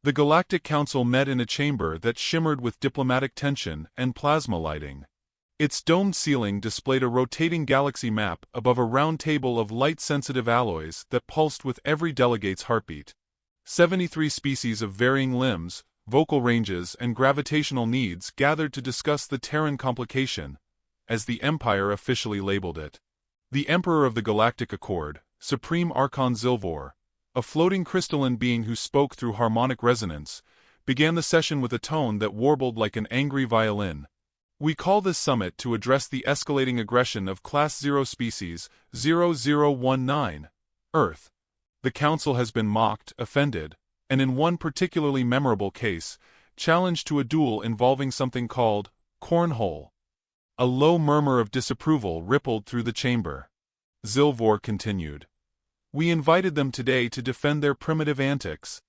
The Galactic Council met in a chamber that shimmered with diplomatic tension and plasma lighting. Its domed ceiling displayed a rotating galaxy map above a round table of light-sensitive alloys that pulsed with every delegate's heartbeat. 73 species of varying limbs, vocal ranges, and gravitational needs gathered to discuss the Terran complication, as the Empire officially labeled it. The Emperor of the Galactic Accord, Supreme Archon Zilvor, a floating crystalline being who spoke through harmonic resonance, began the session with a tone that warbled like an angry violin. We call this summit to address the escalating aggression of Class 0 Species 0019, Earth. The Council has been mocked, offended, and in one particularly memorable case, challenged to a duel involving something called cornhole. A low murmur of disapproval rippled through the chamber. Zilvor continued. We invited them today to defend their primitive antics.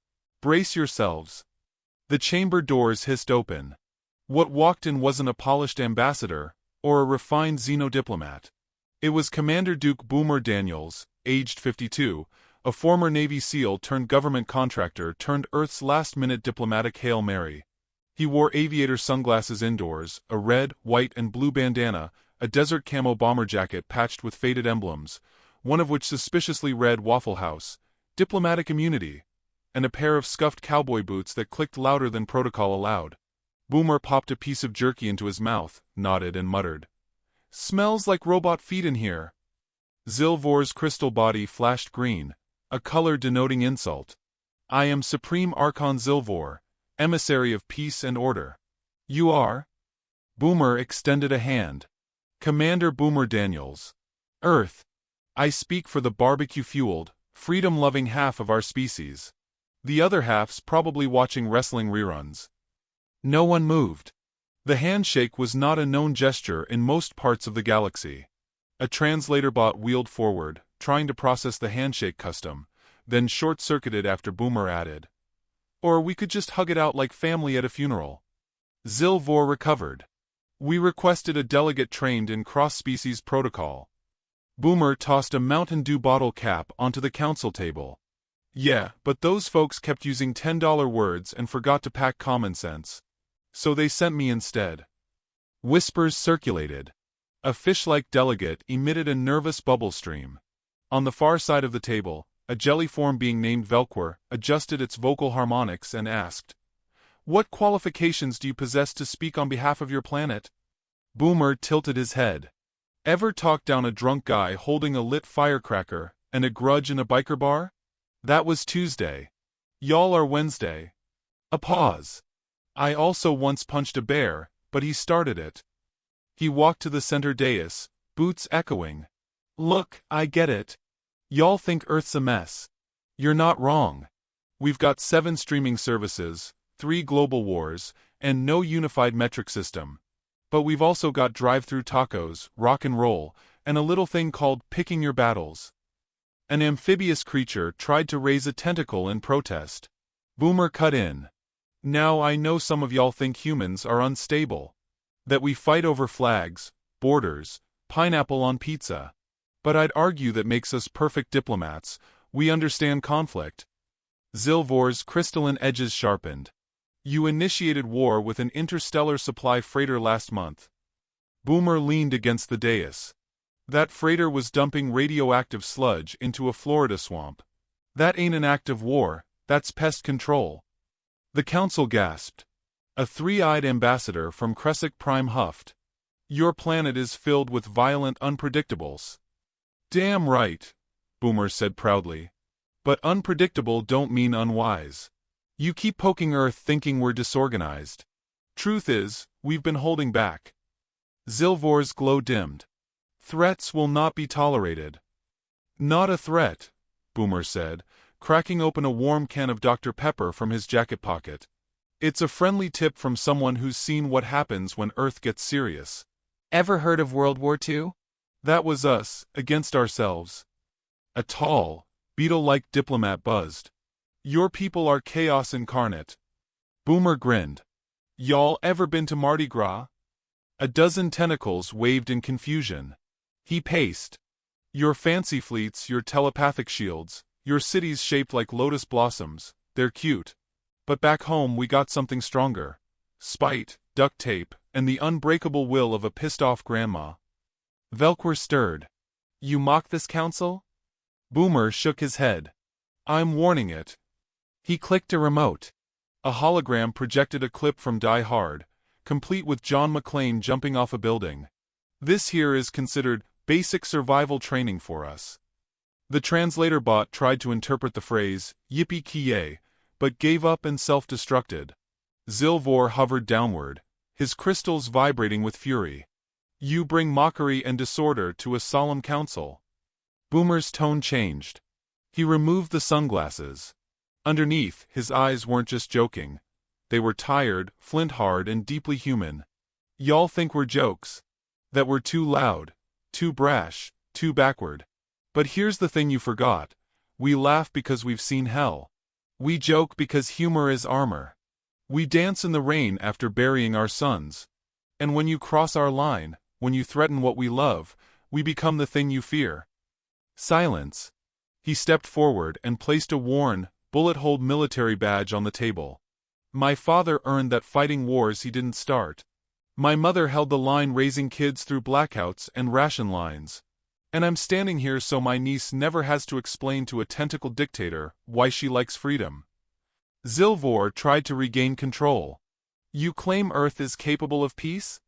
Brace yourselves. The chamber doors hissed open. What walked in wasn't a polished ambassador, or a refined xenodiplomat. It was Commander Duke Boomer Daniels, aged 52, a former Navy SEAL turned government contractor turned Earth's last-minute diplomatic Hail Mary. He wore aviator sunglasses indoors, a red, white, and blue bandana, a desert camo bomber jacket patched with faded emblems, one of which suspiciously read Waffle House, diplomatic immunity, and a pair of scuffed cowboy boots that clicked louder than protocol allowed. Boomer popped a piece of jerky into his mouth, nodded and muttered, "Smells like robot feet in here." Zilvor's crystal body flashed green, a color denoting insult. I am Supreme Archon Zilvor, emissary of peace and order. You are? Boomer extended a hand. Commander Boomer Daniels. Earth. I speak for the barbecue-fueled, freedom-loving half of our species. The other half's probably watching wrestling reruns. No one moved. The handshake was not a known gesture in most parts of the galaxy. A translator bot wheeled forward, trying to process the handshake custom, then short-circuited after Boomer added, "Or we could just hug it out like family at a funeral." Zilvor recovered. We requested a delegate trained in cross-species protocol. Boomer tossed a Mountain Dew bottle cap onto the council table. Yeah, but those folks kept using $10 words and forgot to pack common sense. So they sent me instead. Whispers circulated. A fish-like delegate emitted a nervous bubble stream. On the far side of the table, a jelly-form being named Velquer adjusted its vocal harmonics and asked, "What qualifications do you possess to speak on behalf of your planet?" Boomer tilted his head. Ever talk down a drunk guy holding a lit firecracker and a grudge in a biker bar? That was Tuesday. Y'all are Wednesday. A pause. I also once punched a bear, but he started it. He walked to the center dais, boots echoing. Look, I get it. Y'all think Earth's a mess. You're not wrong. We've got 7 streaming services, 3 global wars, and no unified metric system. But we've also got drive-through tacos, rock and roll, and a little thing called picking your battles. An amphibious creature tried to raise a tentacle in protest. Boomer cut in. Now I know some of y'all think humans are unstable. That we fight over flags, borders, pineapple on pizza. But I'd argue that makes us perfect diplomats. We understand conflict. Zilvor's crystalline edges sharpened. You initiated war with an interstellar supply freighter last month. Boomer leaned against the dais. That freighter was dumping radioactive sludge into a Florida swamp. That ain't an act of war, that's pest control. The council gasped. A three-eyed ambassador from Kresic Prime huffed. Your planet is filled with violent unpredictables. Damn right, Boomer said proudly. But unpredictable don't mean unwise. You keep poking Earth thinking we're disorganized. Truth is, we've been holding back. Zilvor's glow dimmed. Threats will not be tolerated. Not a threat, Boomer said, cracking open a warm can of Dr. Pepper from his jacket pocket. It's a friendly tip from someone who's seen what happens when Earth gets serious. Ever heard of World War II? That was us, against ourselves. A tall, beetle-like diplomat buzzed. Your people are chaos incarnate. Boomer grinned. Y'all ever been to Mardi Gras? A dozen tentacles waved in confusion. He paced. Your fancy fleets, your telepathic shields, your cities shaped like lotus blossoms, they're cute. But back home we got something stronger. Spite, duct tape, and the unbreakable will of a pissed-off grandma. Velquer stirred. You mock this council? Boomer shook his head. I'm warning it. He clicked a remote. A hologram projected a clip from Die Hard, complete with John McClane jumping off a building. This here is considered basic survival training for us. The translator bot tried to interpret the phrase, yippee-ki-yay, but gave up and self-destructed. Zilvor hovered downward, his crystals vibrating with fury. You bring mockery and disorder to a solemn council. Boomer's tone changed. He removed the sunglasses. Underneath, his eyes weren't just joking. They were tired, flint-hard, and deeply human. Y'all think we're jokes? That we're too loud, too brash, too backward. But here's the thing you forgot. We laugh because we've seen hell. We joke because humor is armor. We dance in the rain after burying our sons. And when you cross our line, when you threaten what we love, we become the thing you fear. Silence. He stepped forward and placed a worn, bullet-holed military badge on the table. My father earned that fighting wars he didn't start. My mother held the line raising kids through blackouts and ration lines. And I'm standing here so my niece never has to explain to a tentacle dictator why she likes freedom. Zilvor tried to regain control. You claim Earth is capable of peace?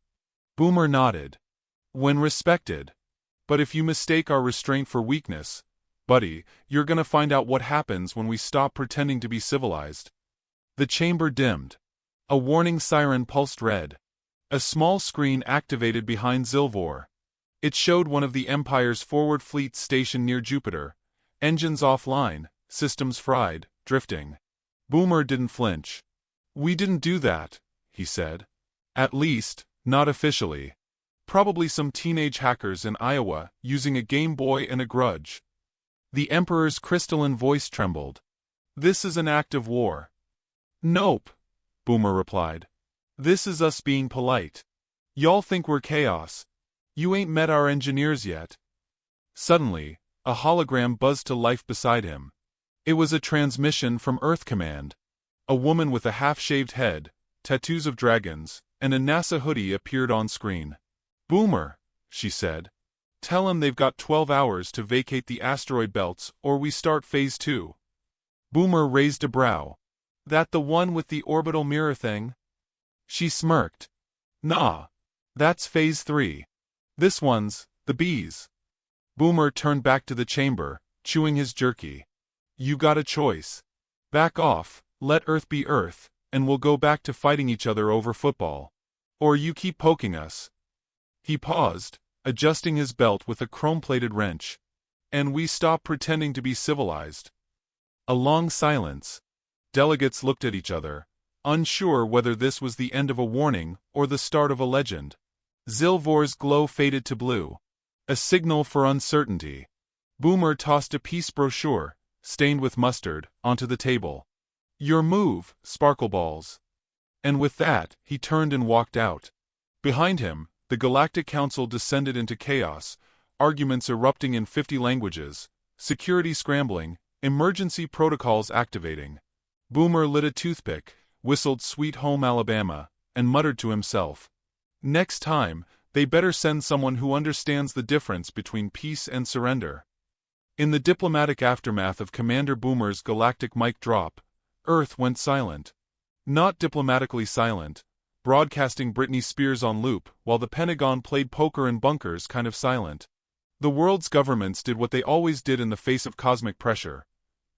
Boomer nodded. When respected. But if you mistake our restraint for weakness, buddy, you're gonna find out what happens when we stop pretending to be civilized. The chamber dimmed. A warning siren pulsed red. A small screen activated behind Zilvor. It showed one of the Empire's forward fleets stationed near Jupiter. Engines offline, systems fried, drifting. Boomer didn't flinch. We didn't do that, he said. At least, not officially. Probably some teenage hackers in Iowa using a Game Boy and a grudge. The Emperor's crystalline voice trembled. This is an act of war. Nope, Boomer replied. This is us being polite. Y'all think we're chaos. You ain't met our engineers yet. Suddenly, a hologram buzzed to life beside him. It was a transmission from Earth Command. A woman with a half-shaved head, tattoos of dragons, and a NASA hoodie appeared on screen. Boomer, she said. Tell them they've got 12 hours to vacate the asteroid belts or we start Phase 2. Boomer raised a brow. That the one with the orbital mirror thing? She smirked. Nah. That's Phase 3. This one's the bees. Boomer turned back to the chamber, chewing his jerky. You got a choice. Back off, let Earth be Earth, and we'll go back to fighting each other over football. Or you keep poking us. He paused, adjusting his belt with a chrome-plated wrench. And we stop pretending to be civilized. A long silence. Delegates looked at each other, unsure whether this was the end of a warning or the start of a legend. Zilvor's glow faded to blue. A signal for uncertainty. Boomer tossed a peace brochure, stained with mustard, onto the table. Your move, sparkleballs. And with that, he turned and walked out. Behind him, the Galactic Council descended into chaos, arguments erupting in 50 languages, security scrambling, emergency protocols activating. Boomer lit a toothpick, whistled Sweet Home Alabama, and muttered to himself. Next time, they better send someone who understands the difference between peace and surrender. In the diplomatic aftermath of Commander Boomer's galactic mic drop, Earth went silent. Not diplomatically silent, broadcasting Britney Spears on loop while the Pentagon played poker in bunkers kind of silent. The world's governments did what they always did in the face of cosmic pressure.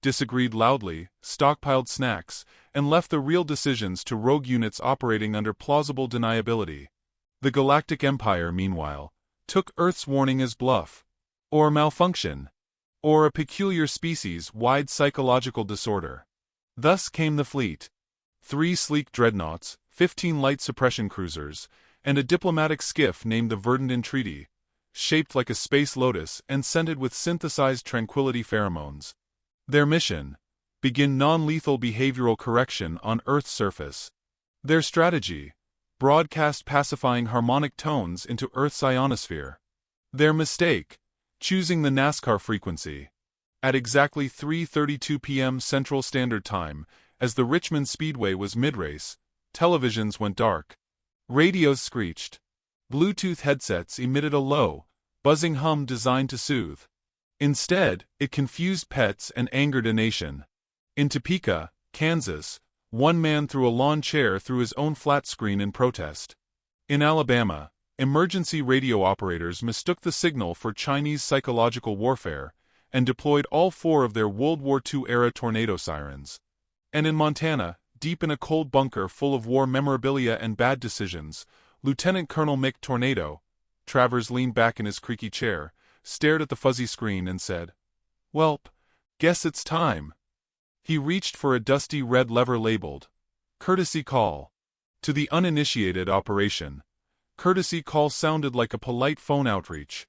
Disagreed loudly, stockpiled snacks, and left the real decisions to rogue units operating under plausible deniability. The Galactic Empire, meanwhile, took Earth's warning as bluff. Or malfunction. Or a peculiar species-wide psychological disorder. Thus came the fleet. 3 sleek dreadnoughts, 15 light suppression cruisers, and a diplomatic skiff named the Verdant Entreaty, shaped like a space lotus and scented with synthesized tranquility pheromones. Their mission: begin non-lethal behavioral correction on Earth's surface. Their strategy: broadcast pacifying harmonic tones into Earth's ionosphere. Their mistake: choosing the NASCAR frequency. At exactly 3:32 p.m. Central Standard Time, As the Richmond Speedway was mid-race, televisions went dark. Radios screeched. Bluetooth headsets emitted a low, buzzing hum designed to soothe. Instead, it confused pets and angered a nation. In Topeka, Kansas, one man threw a lawn chair through his own flat screen in protest. In Alabama, emergency radio operators mistook the signal for Chinese psychological warfare and deployed all 4 of their World War II-era tornado sirens. And in Montana, deep in a cold bunker full of war memorabilia and bad decisions, Lieutenant Colonel Mick Tornado, Travers leaned back in his creaky chair, stared at the fuzzy screen and said, "Welp, guess it's time." He reached for a dusty red lever labeled, "Courtesy Call." To the uninitiated operation, courtesy call sounded like a polite phone outreach.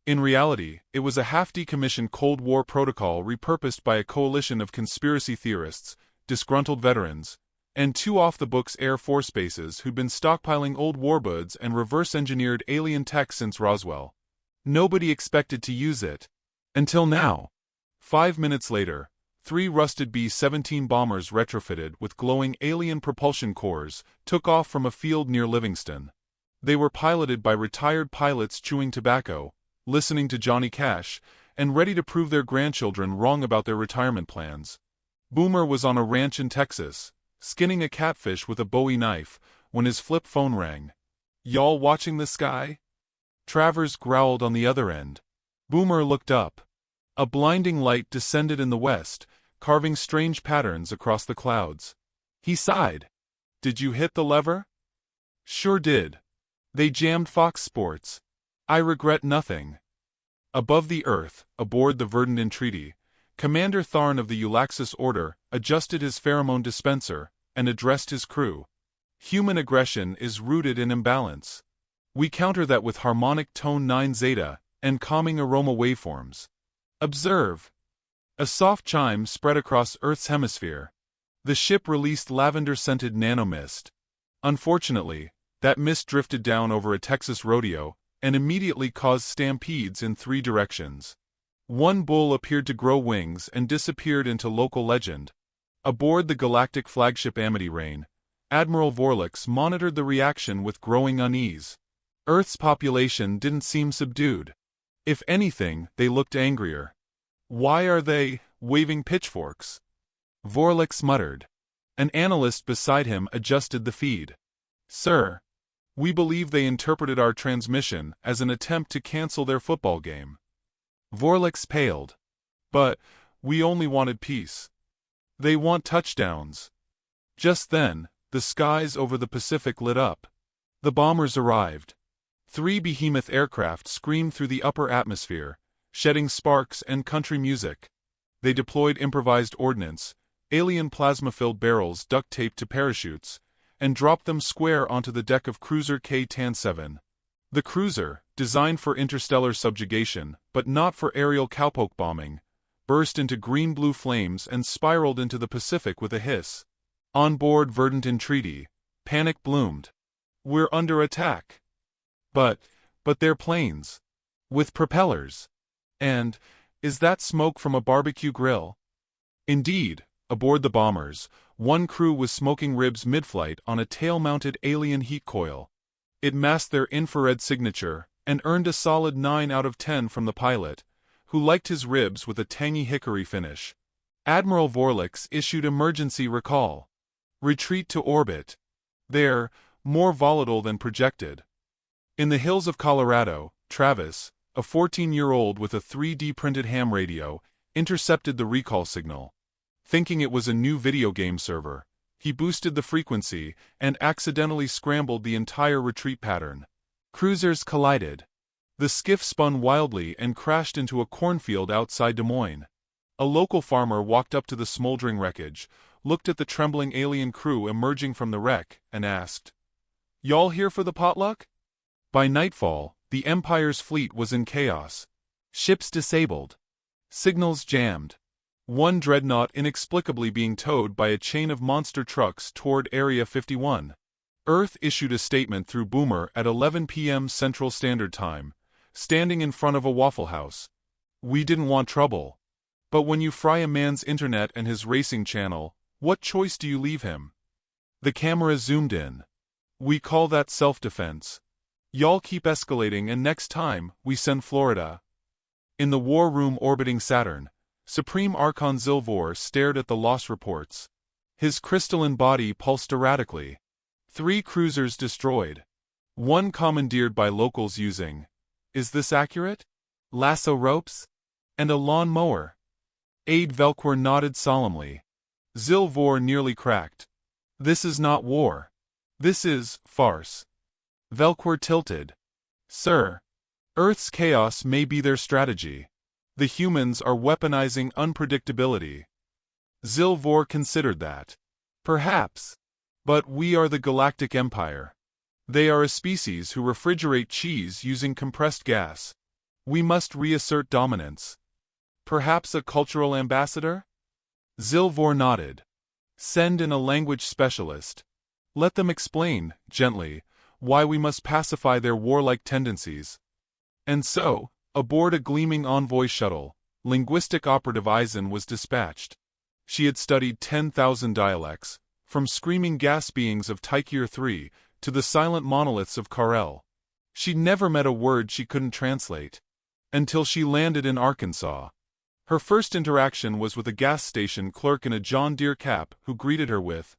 In reality, it was a half-decommissioned Cold War protocol repurposed by a coalition of conspiracy theorists, disgruntled veterans, and 2 off-the-books Air Force bases who'd been stockpiling old warbirds and reverse-engineered alien tech since Roswell. Nobody expected to use it. Until now. 5 minutes later, 3 rusted B-17 bombers retrofitted with glowing alien propulsion cores took off from a field near Livingston. They were piloted by retired pilots chewing tobacco, listening to Johnny Cash, and ready to prove their grandchildren wrong about their retirement plans. Boomer was on a ranch in Texas, skinning a catfish with a Bowie knife, when his flip phone rang. "Y'all watching the sky?" Travers growled on the other end. Boomer looked up. A blinding light descended in the west, carving strange patterns across the clouds. He sighed. "Did you hit the lever?" "Sure did. They jammed Fox Sports. I regret nothing." Above the earth, aboard the verdant entreaty, Commander Tharn of the Eulaxis Order adjusted his pheromone dispenser and addressed his crew. "Human aggression is rooted in imbalance. We counter that with harmonic tone 9 zeta and calming aroma waveforms. Observe." A soft chime spread across Earth's hemisphere. The ship released lavender-scented nanomist. Unfortunately, that mist drifted down over a Texas rodeo and immediately caused stampedes in 3 directions. One bull appeared to grow wings and disappeared into local legend. Aboard the galactic flagship Amity Rain, Admiral Vorlix monitored the reaction with growing unease. Earth's population didn't seem subdued. If anything, they looked angrier. "Why are they waving pitchforks?" Vorlix muttered. An analyst beside him adjusted the feed. "Sir, we believe they interpreted our transmission as an attempt to cancel their football game." Vorlix paled. "But we only wanted peace. They want touchdowns." Just then, the skies over the Pacific lit up. The bombers arrived. 3 behemoth aircraft screamed through the upper atmosphere, shedding sparks and country music. They deployed improvised ordnance, alien plasma-filled barrels duct-taped to parachutes, and dropped them square onto the deck of cruiser K-Tan-7. The cruiser, designed for interstellar subjugation but not for aerial cowpoke bombing, burst into green-blue flames and spiraled into the Pacific with a hiss. On board verdant entreaty, panic bloomed. "We're under attack." But they're planes. With propellers. And, is that smoke from a barbecue grill? Indeed, aboard the bombers, one crew was smoking ribs mid-flight on a tail-mounted alien heat coil. It masked their infrared signature and earned a solid 9 out of 10 from the pilot, who liked his ribs with a tangy hickory finish. Admiral Vorlix issued emergency recall. "Retreat to orbit. They're more volatile than projected." In the hills of Colorado, Travis, a 14-year-old with a 3D printed ham radio, intercepted the recall signal. Thinking it was a new video game server, he boosted the frequency and accidentally scrambled the entire retreat pattern. Cruisers collided. The skiff spun wildly and crashed into a cornfield outside Des Moines. A local farmer walked up to the smoldering wreckage, looked at the trembling alien crew emerging from the wreck, and asked, "Y'all here for the potluck?" By nightfall, the Empire's fleet was in chaos. Ships disabled. Signals jammed. One dreadnought inexplicably being towed by a chain of monster trucks toward Area 51. Earth issued a statement through Boomer at 11 p.m. Central Standard Time, standing in front of a Waffle House. "We didn't want trouble. But when you fry a man's internet and his racing channel, What choice do you leave him? The camera zoomed in. We call that self-defense. Y'all keep escalating and next time, we send Florida. In the war room orbiting Saturn, Supreme Archon Zilvor stared at the loss reports. His crystalline body pulsed erratically. 3 cruisers destroyed. 1 commandeered by locals using, is this accurate? Lasso ropes? And a lawn mower. Aide Velquer nodded solemnly. Zilvor nearly cracked. This is not war. This is farce. Velquer tilted. Sir, Earth's chaos may be their strategy. The humans are weaponizing unpredictability. Zilvor considered that. Perhaps. But we are the Galactic Empire. They are a species who refrigerate cheese using compressed gas. We must reassert dominance. Perhaps a cultural ambassador? Zilvor nodded. Send in a language specialist. Let them explain, gently, why we must pacify their warlike tendencies. And so, aboard a gleaming envoy shuttle, linguistic operative Eisen was dispatched. She had studied 10,000 dialects, from screaming gas beings of Tychier III to the silent monoliths of Karel. She'd never met a word she couldn't translate. Until she landed in Arkansas. Her first interaction was with a gas station clerk in a John Deere cap who greeted her with,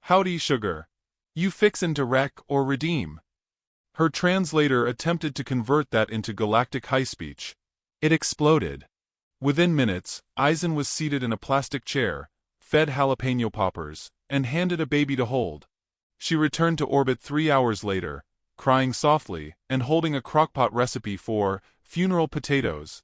"Howdy, sugar. You fixin' to wreck or redeem?" Her translator attempted to convert that into galactic high speech. It exploded. Within minutes, Eisen was seated in a plastic chair, fed jalapeno poppers, and handed a baby to hold. She returned to orbit 3 hours later, crying softly and holding a crockpot recipe for funeral potatoes.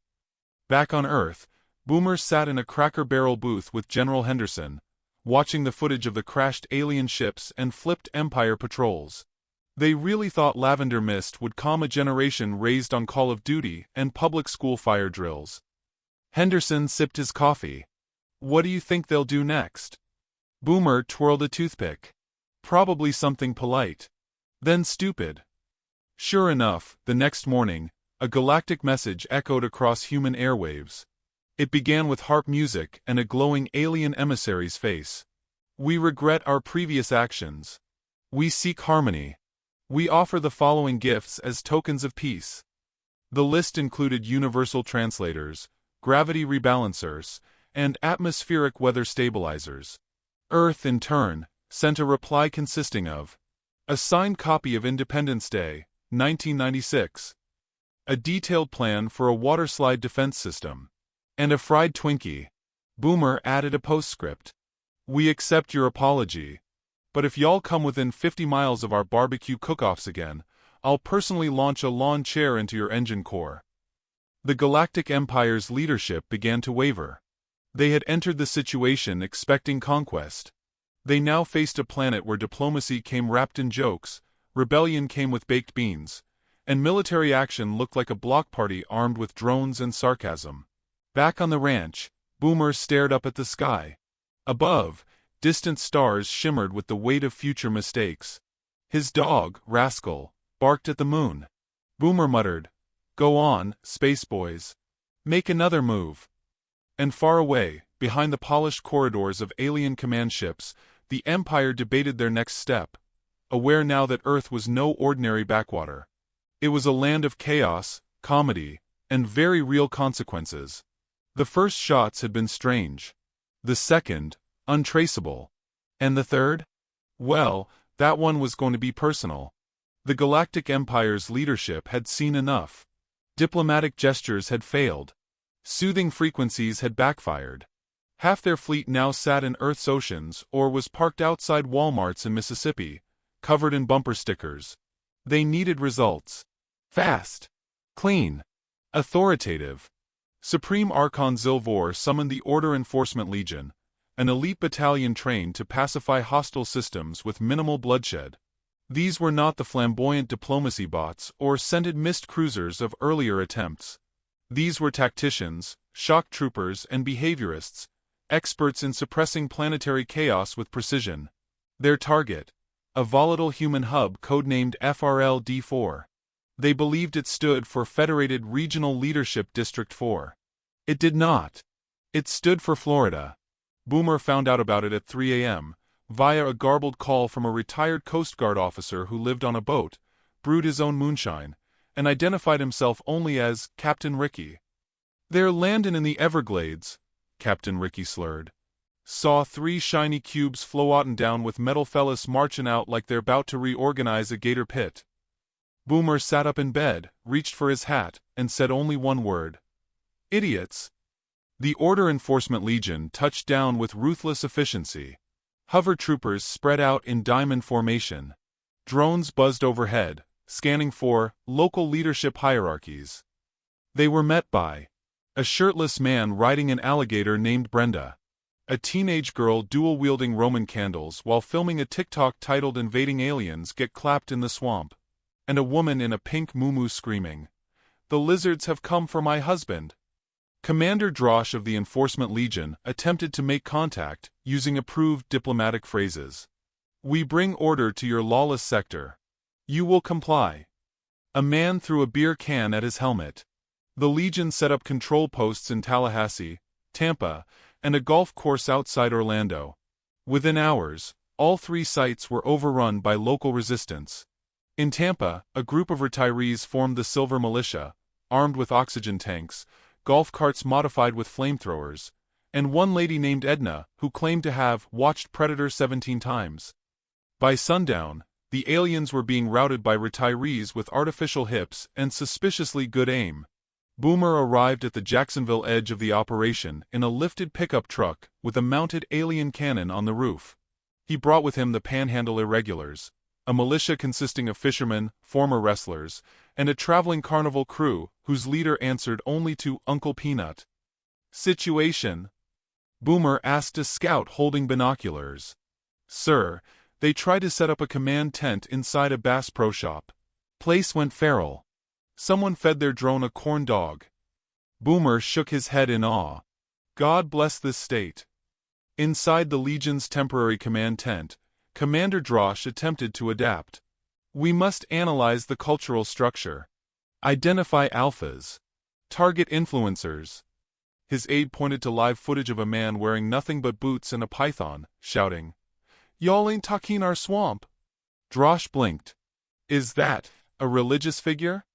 Back on Earth, Boomer sat in a Cracker Barrel booth with General Henderson, watching the footage of the crashed alien ships and flipped Empire patrols. They really thought lavender mist would calm a generation raised on Call of Duty and public school fire drills. Henderson sipped his coffee. What do you think they'll do next? Boomer twirled a toothpick. Probably something polite. Then stupid. Sure enough, the next morning, a galactic message echoed across human airwaves. It began with harp music and a glowing alien emissary's face. We regret our previous actions. We seek harmony. We offer the following gifts as tokens of peace. The list included universal translators, gravity rebalancers, and atmospheric weather stabilizers. Earth, in turn, sent a reply consisting of a signed copy of Independence Day, 1996, a detailed plan for a waterslide defense system, and a fried Twinkie. Boomer added a postscript. We accept your apology, but if y'all come within 50 miles of our barbecue cook-offs again, I'll personally launch a lawn chair into your engine core. The Galactic Empire's leadership began to waver. They had entered the situation expecting conquest. They now faced a planet where diplomacy came wrapped in jokes, rebellion came with baked beans, and military action looked like a block party armed with drones and sarcasm. Back on the ranch, Boomer stared up at the sky. Above, distant stars shimmered with the weight of future mistakes. His dog, Rascal, barked at the moon. Boomer muttered, "Go on, space boys. Make another move." And far away, behind the polished corridors of alien command ships, the Empire debated their next step, aware now that Earth was no ordinary backwater. It was a land of chaos, comedy, and very real consequences. The first shots had been strange. The second, untraceable. And the third? Well, that one was going to be personal. The Galactic Empire's leadership had seen enough. Diplomatic gestures had failed. Soothing frequencies had backfired. Half their fleet now sat in Earth's oceans or was parked outside Walmarts in Mississippi, covered in bumper stickers. They needed results. Fast. Clean. Authoritative. Supreme Archon Zilvor summoned the Order Enforcement Legion, an elite battalion trained to pacify hostile systems with minimal bloodshed. These were not the flamboyant diplomacy bots or scented mist cruisers of earlier attempts. These were tacticians, shock troopers, and behaviorists, experts in suppressing planetary chaos with precision. Their target, a volatile human hub codenamed FRL-D4. They believed it stood for Federated Regional Leadership District 4. It did not. It stood for Florida. Boomer found out about it at 3 a.m., via a garbled call from a retired Coast Guard officer who lived on a boat, brewed his own moonshine, and identified himself only as Captain Ricky. "They're landin' in the Everglades," Captain Ricky slurred. "Saw 3 shiny cubes floatin' down with metal fellas marchin' out like they're 'bout to reorganize a gator pit." Boomer sat up in bed, reached for his hat, and said only one word. "Idiots." The Order Enforcement Legion touched down with ruthless efficiency. Hover troopers spread out in diamond formation. Drones buzzed overhead, scanning for local leadership hierarchies. They were met by a shirtless man riding an alligator named Brenda, a teenage girl dual-wielding Roman candles while filming a TikTok titled "Invading Aliens Get Clapped in the Swamp," and a woman in a pink muumuu screaming, "The lizards have come for my husband." Commander Drosh of the Enforcement Legion attempted to make contact, using approved diplomatic phrases. "We bring order to your lawless sector. You will comply." A man threw a beer can at his helmet. The Legion set up control posts in Tallahassee, Tampa, and a golf course outside Orlando. Within hours, all 3 sites were overrun by local resistance. In Tampa, a group of retirees formed the Silver Militia, armed with oxygen tanks, golf carts modified with flamethrowers, and one lady named Edna who claimed to have watched Predator 17 times. By sundown, the aliens were being routed by retirees with artificial hips and suspiciously good aim. Boomer arrived at the Jacksonville edge of the operation in a lifted pickup truck with a mounted alien cannon on the roof. He brought with him the Panhandle Irregulars, a militia consisting of fishermen, former wrestlers, and a traveling carnival crew whose leader answered only to Uncle Peanut. "Situation?" Boomer asked a scout holding binoculars. "Sir, they tried to set up a command tent inside a Bass Pro Shop. Place went feral. Someone fed their drone a corn dog." Boomer shook his head in awe. "God bless this state." Inside the Legion's temporary command tent, Commander Drosh attempted to adapt. "We must analyze the cultural structure. Identify alphas. Target influencers." His aide pointed to live footage of a man wearing nothing but boots and a python, shouting, "Y'all ain't talking our swamp." Drosh blinked. "Is that a religious figure?"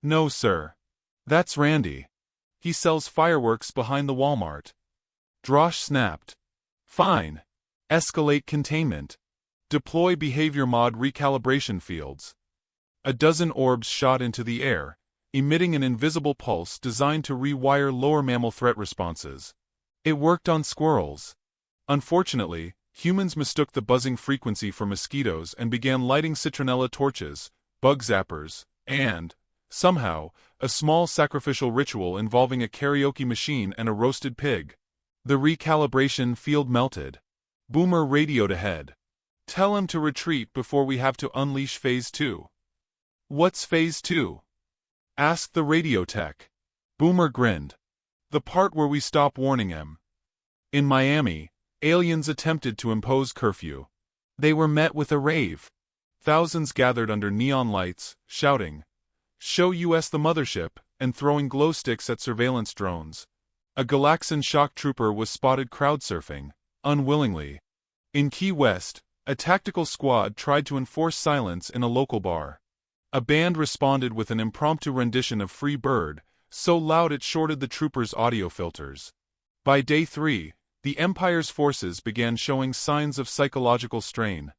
"No, sir. That's Randy. He sells fireworks behind the Walmart." Drosh snapped. "Fine. Escalate containment. Deploy behavior mod recalibration fields." A dozen orbs shot into the air, emitting an invisible pulse designed to rewire lower mammal threat responses. It worked on squirrels. Unfortunately, humans mistook the buzzing frequency for mosquitoes and began lighting citronella torches, bug zappers, and, somehow, a small sacrificial ritual involving a karaoke machine and a roasted pig. The recalibration field melted. Boomer radioed ahead. "Tell him to retreat before we have to unleash Phase 2. "What's Phase 2? Asked the radio tech. Boomer grinned. "The part where we stop warning him." In Miami, aliens attempted to impose curfew. They were met with a rave. Thousands gathered under neon lights, shouting, "Show US the mothership," and throwing glow sticks at surveillance drones. A Galaxian shock trooper was spotted crowd-surfing, unwillingly. In Key West, a tactical squad tried to enforce silence in a local bar. A band responded with an impromptu rendition of Free Bird, so loud it shorted the troopers' audio filters. By day 3, the Empire's forces began showing signs of psychological strain.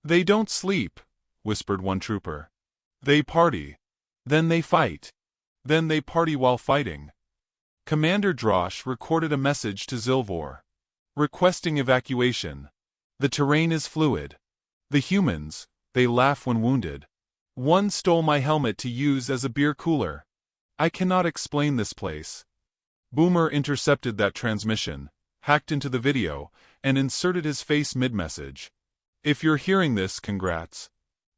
"They don't sleep," whispered one trooper. "They party. Then they fight. Then they party while fighting." Commander Drosh recorded a message to Zilvor. Requesting evacuation. "The terrain is fluid. The humans, they laugh when wounded. One stole my helmet to use as a beer cooler. I cannot explain this place." Boomer intercepted that transmission, hacked into the video, and inserted his face mid-message. "If you're hearing this, congrats.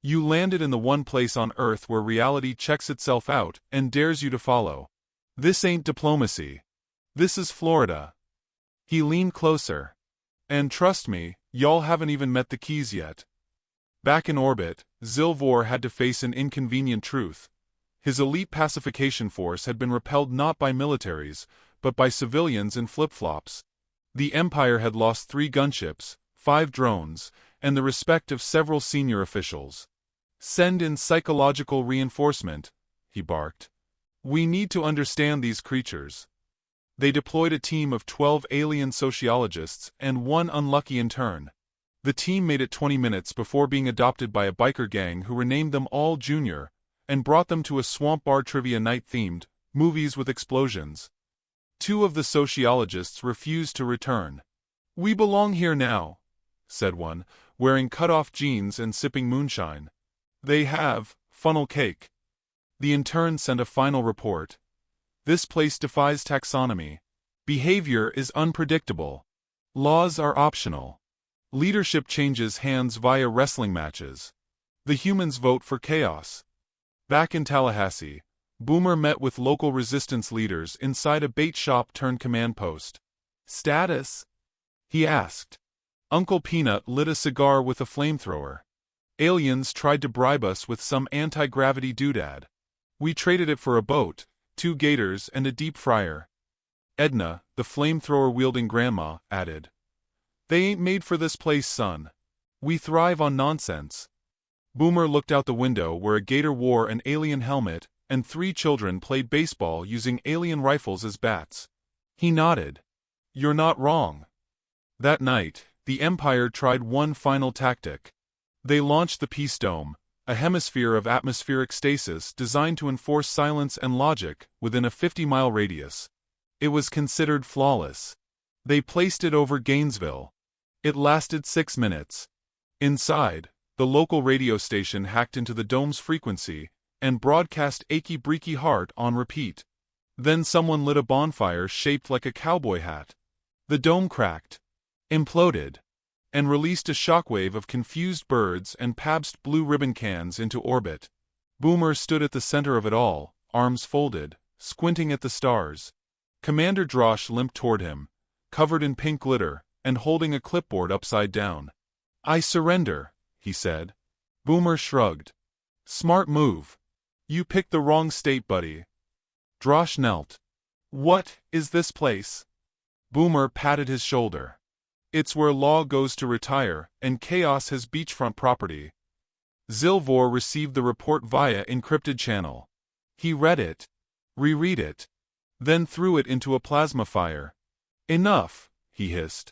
You landed in the one place on Earth where reality checks itself out and dares you to follow. This ain't diplomacy. This is Florida." He leaned closer. "And trust me, y'all haven't even met the Keys yet." Back in orbit, Zilvor had to face an inconvenient truth. His elite pacification force had been repelled not by militaries, but by civilians in flip-flops. The Empire had lost 3 gunships, 5 drones, and the respect of several senior officials. "Send in psychological reinforcement," he barked. "We need to understand these creatures." They deployed a team of 12 alien sociologists and 1 unlucky intern. The team made it 20 minutes before being adopted by a biker gang who renamed them all Junior, and brought them to a swamp bar trivia night themed movies with explosions. 2 of the sociologists refused to return. "We belong here now," said one, wearing cut-off jeans and sipping moonshine. "They have funnel cake." The intern sent a final report. "This place defies taxonomy. Behavior is unpredictable. Laws are optional. Leadership changes hands via wrestling matches. The humans vote for chaos." Back in Tallahassee, Boomer met with local resistance leaders inside a bait shop turned command post. "Status?" he asked. Uncle Peanut lit a cigar with a flamethrower. "Aliens tried to bribe us with some anti-gravity doodad. We traded it for a boat, 2 gators and a deep fryer." Edna, the flamethrower-wielding grandma, added, "They ain't made for this place, son. We thrive on nonsense." Boomer looked out the window where a gator wore an alien helmet and 3 children played baseball using alien rifles as bats. He nodded. "You're not wrong." That night, the Empire tried one final tactic. They launched the Peace Dome, a hemisphere of atmospheric stasis designed to enforce silence and logic within a 50-mile radius. It was considered flawless. They placed it over Gainesville. It lasted 6 minutes. Inside, the local radio station hacked into the dome's frequency and broadcast Achy Breaky Heart on repeat. Then someone lit a bonfire shaped like a cowboy hat. The dome cracked, imploded, and released a shockwave of confused birds and Pabst Blue Ribbon cans into orbit. Boomer stood at the center of it all, arms folded, squinting at the stars. Commander Drosh limped toward him, covered in pink glitter, and holding a clipboard upside down. "I surrender," he said. Boomer shrugged. "Smart move. You picked the wrong state, buddy." Drosh knelt. "What is this place?" Boomer patted his shoulder. "It's where law goes to retire, and chaos has beachfront property." Zilvor received the report via encrypted channel. He read it, reread it, then threw it into a plasma fire. "Enough," he hissed.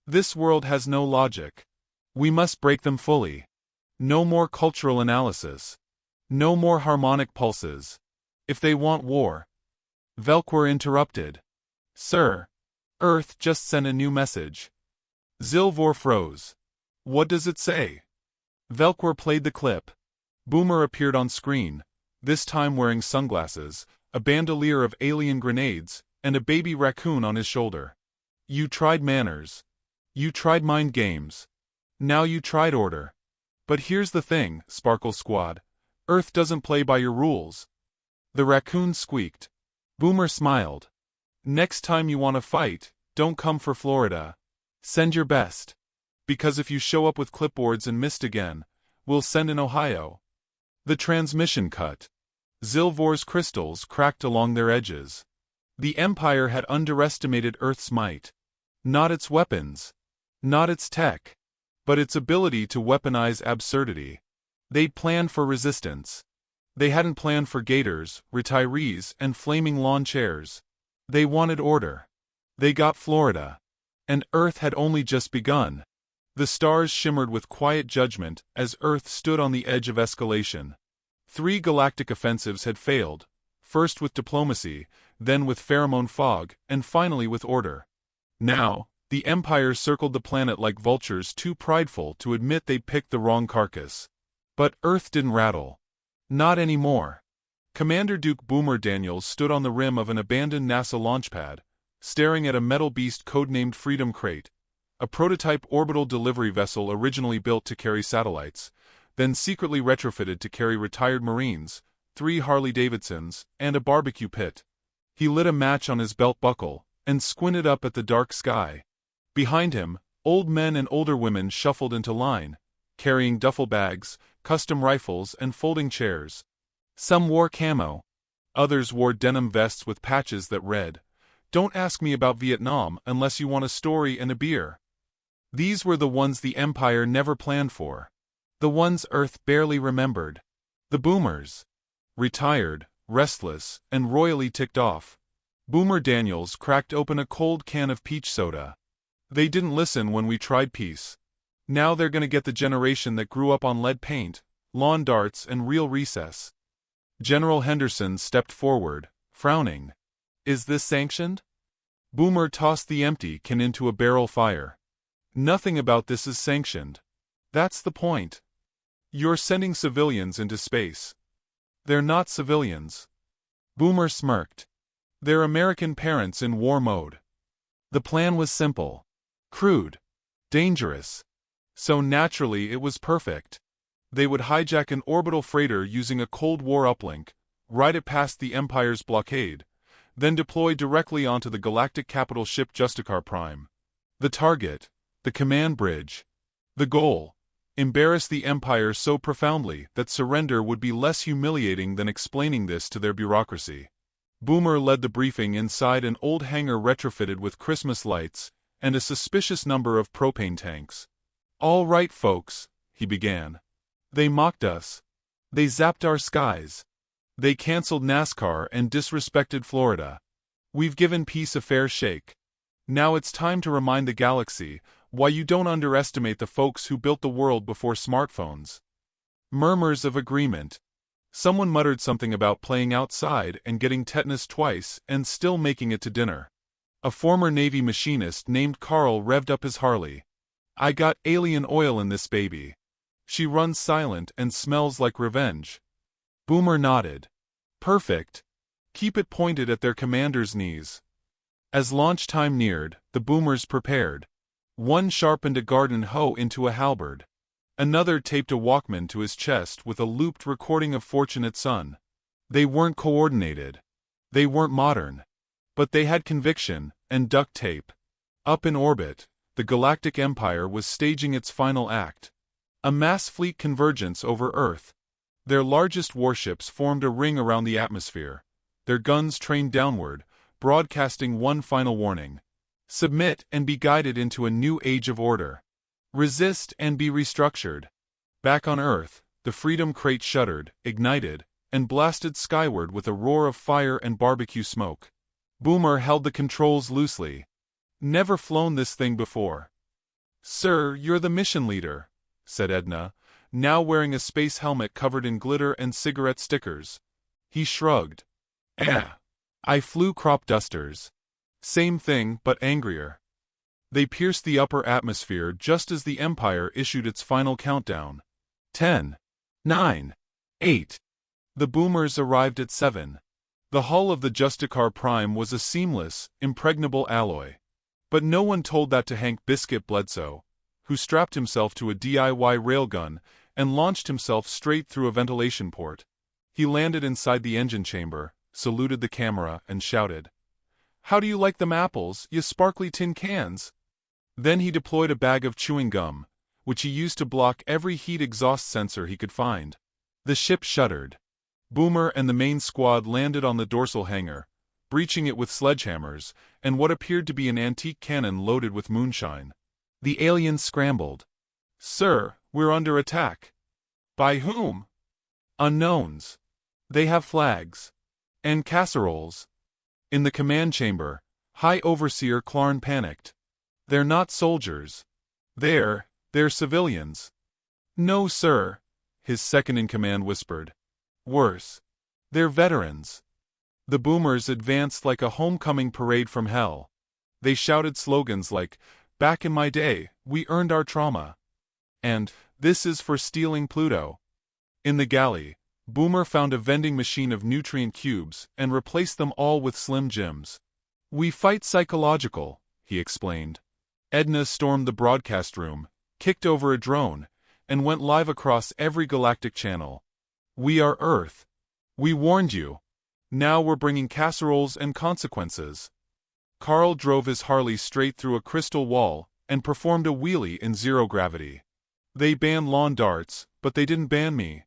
"This world has no logic. We must break them fully. No more cultural analysis. No more harmonic pulses. If they want war." Velquer interrupted. "Sir, Earth just sent a new message." Zilvor froze. "What does it say?" Velquer played the clip. Boomer appeared on screen, this time wearing sunglasses, a bandolier of alien grenades, and a baby raccoon on his shoulder. "You tried manners. You tried mind games. Now you tried order. But here's the thing, Sparkle Squad. Earth doesn't play by your rules." The raccoon squeaked. Boomer smiled. "Next time you want to fight, don't come for Florida. Send your best. Because if you show up with clipboards and missed again, we'll send in Ohio." The transmission cut. Zilvor's crystals cracked along their edges. The Empire had underestimated Earth's might. Not its weapons. Not its tech. But its ability to weaponize absurdity. They'd planned for resistance. They hadn't planned for gators, retirees, and flaming lawn chairs. They wanted order. They got Florida. And Earth had only just begun. The stars shimmered with quiet judgment as Earth stood on the edge of escalation. 3 galactic offensives had failed, first with diplomacy, then with pheromone fog, and finally with order. Now, the Empire circled the planet like vultures too prideful to admit they'd picked the wrong carcass. But Earth didn't rattle. Not anymore. Commander Duke Boomer Daniels stood on the rim of an abandoned NASA launch pad, staring at a metal beast codenamed Freedom Crate, a prototype orbital delivery vessel originally built to carry satellites, then secretly retrofitted to carry retired Marines, 3 Harley-Davidsons, and a barbecue pit. He lit a match on his belt buckle and squinted up at the dark sky. Behind him, old men and older women shuffled into line, carrying duffel bags, custom rifles, and folding chairs. Some wore camo. Others wore denim vests with patches that read, Don't ask me about Vietnam unless you want a story and a beer. These were the ones the Empire never planned for. The ones Earth barely remembered. The boomers. Retired, restless, and royally ticked off. Boomer Daniels cracked open a cold can of peach soda. They didn't listen when we tried peace. Now they're gonna get the generation that grew up on lead paint, lawn darts, and real recess. General Henderson stepped forward, frowning. Is this sanctioned? Boomer tossed the empty can into a barrel fire. Nothing about this is sanctioned. That's the point. You're sending civilians into space. They're not civilians. Boomer smirked. They're American parents in war mode. The plan was simple. Crude. Dangerous. So naturally it was perfect. They would hijack an orbital freighter using a Cold War uplink, ride it past the Empire's blockade, then deploy directly onto the galactic capital ship Justicar Prime. The target, the command bridge. The goal, embarrass the Empire so profoundly that surrender would be less humiliating than explaining this to their bureaucracy. Boomer led the briefing inside an old hangar retrofitted with Christmas lights and a suspicious number of propane tanks. All right, folks, he began. They mocked us. They zapped our skies. They canceled NASCAR and disrespected Florida. We've given peace a fair shake. Now it's time to remind the galaxy why you don't underestimate the folks who built the world before smartphones. Murmurs of agreement. Someone muttered something about playing outside and getting tetanus twice and still making it to dinner. A former Navy machinist named Carl revved up his Harley. I got alien oil in this baby. She runs silent and smells like revenge. Boomer nodded. Perfect. Keep it pointed at their commander's knees. As launch time neared, the boomers prepared. One sharpened a garden hoe into a halberd. Another taped a Walkman to his chest with a looped recording of Fortunate Son. They weren't coordinated. They weren't modern. But they had conviction and duct tape. Up in orbit, the Galactic Empire was staging its final act. A mass fleet convergence over Earth. Their largest warships formed a ring around the atmosphere, their guns trained downward, broadcasting one final warning. Submit and be guided into a new age of order. Resist and be restructured. Back on Earth, the Freedom Crate shuddered, ignited, and blasted skyward with a roar of fire and barbecue smoke. Boomer held the controls loosely. Never flown this thing before. Sir, you're the mission leader, said Edna, now wearing a space helmet covered in glitter and cigarette stickers. He shrugged. I flew crop dusters. Same thing, but angrier. They pierced the upper atmosphere just as the Empire issued its final countdown. 10, 9, 8. The boomers arrived at 7. The hull of the Justicar Prime was a seamless, impregnable alloy. But no one told that to Hank Biscuit Bledsoe, who strapped himself to a DIY railgun and launched himself straight through a ventilation port. He landed inside the engine chamber, saluted the camera, and shouted, "How do you like them apples, you sparkly tin cans?" Then he deployed a bag of chewing gum, which he used to block every heat exhaust sensor he could find. The ship shuddered. Boomer and the main squad landed on the dorsal hangar, breaching it with sledgehammers and what appeared to be an antique cannon loaded with moonshine. The aliens scrambled. "Sir, we're under attack." "By whom?" "Unknowns. They have flags. And casseroles." In the command chamber, High Overseer Clarn panicked. "They're not soldiers. They're civilians." "No, sir," his second-in-command whispered. "Worse. They're veterans." The boomers advanced like a homecoming parade from hell. They shouted slogans like, "Back in my day, we earned our trauma," and "This is for stealing Pluto." In the galley, Boomer found a vending machine of nutrient cubes and replaced them all with Slim Jims. "We fight psychological," he explained. Edna stormed the broadcast room, kicked over a drone, and went live across every galactic channel. "We are Earth. We warned you. Now we're bringing casseroles and consequences." Carl drove his Harley straight through a crystal wall and performed a wheelie in zero gravity. "They banned lawn darts, but they didn't ban me."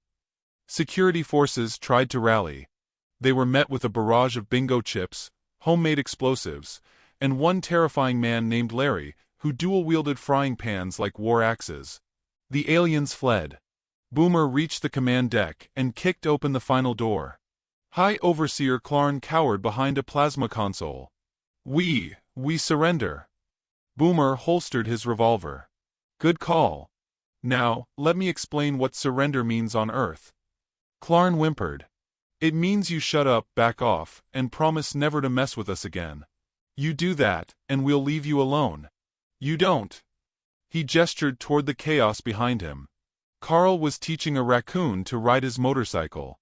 Security forces tried to rally. They were met with a barrage of bingo chips, homemade explosives, and one terrifying man named Larry, who dual-wielded frying pans like war axes. The aliens fled. Boomer reached the command deck and kicked open the final door. High Overseer Clarn cowered behind a plasma console. We surrender." Boomer holstered his revolver. "Good call. Now, let me explain what surrender means on Earth." Clarn whimpered. "It means you shut up, back off, and promise never to mess with us again. You do that, and we'll leave you alone. You don't." He gestured toward the chaos behind him. Carl was teaching a raccoon to ride his motorcycle.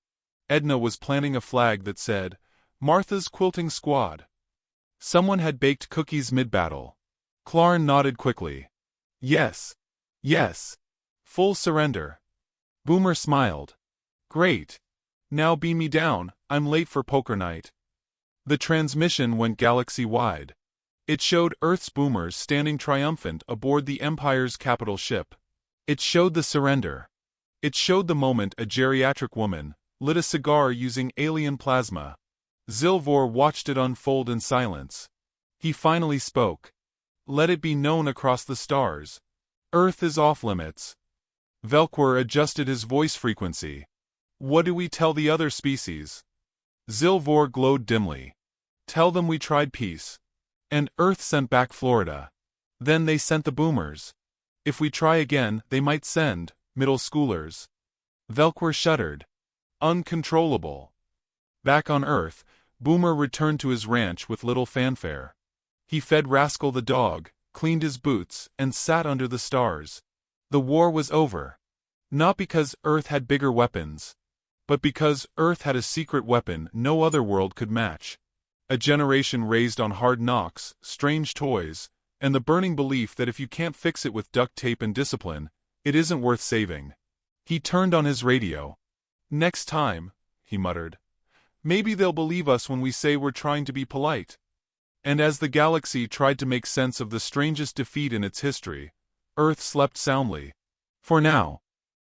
Edna was planting a flag that said, "Martha's Quilting Squad." Someone had baked cookies mid-battle. Clarn nodded quickly. Yes. Full surrender." Boomer smiled. "Great. Now beam me down, I'm late for poker night." The transmission went galaxy-wide. It showed Earth's boomers standing triumphant aboard the Empire's capital ship. It showed the surrender. It showed the moment a geriatric woman lit a cigar using alien plasma. Zilvor watched it unfold in silence. He finally spoke. "Let it be known across the stars. Earth is off-limits." Velquer adjusted his voice frequency. "What do we tell the other species?" Zilvor glowed dimly. "Tell them we tried peace. And Earth sent back Florida. Then they sent the boomers. If we try again, they might send middle schoolers." Velquer shuddered. Uncontrollable. Back on Earth, Boomer returned to his ranch with little fanfare. He fed Rascal the dog, cleaned his boots, and sat under the stars. The war was over. Not because Earth had bigger weapons, but because Earth had a secret weapon no other world could match. A generation raised on hard knocks, strange toys, and the burning belief that if you can't fix it with duct tape and discipline, it isn't worth saving. He turned on his radio. "Next time," he muttered, "maybe they'll believe us when we say we're trying to be polite." And as the galaxy tried to make sense of the strangest defeat in its history, Earth slept soundly. For now.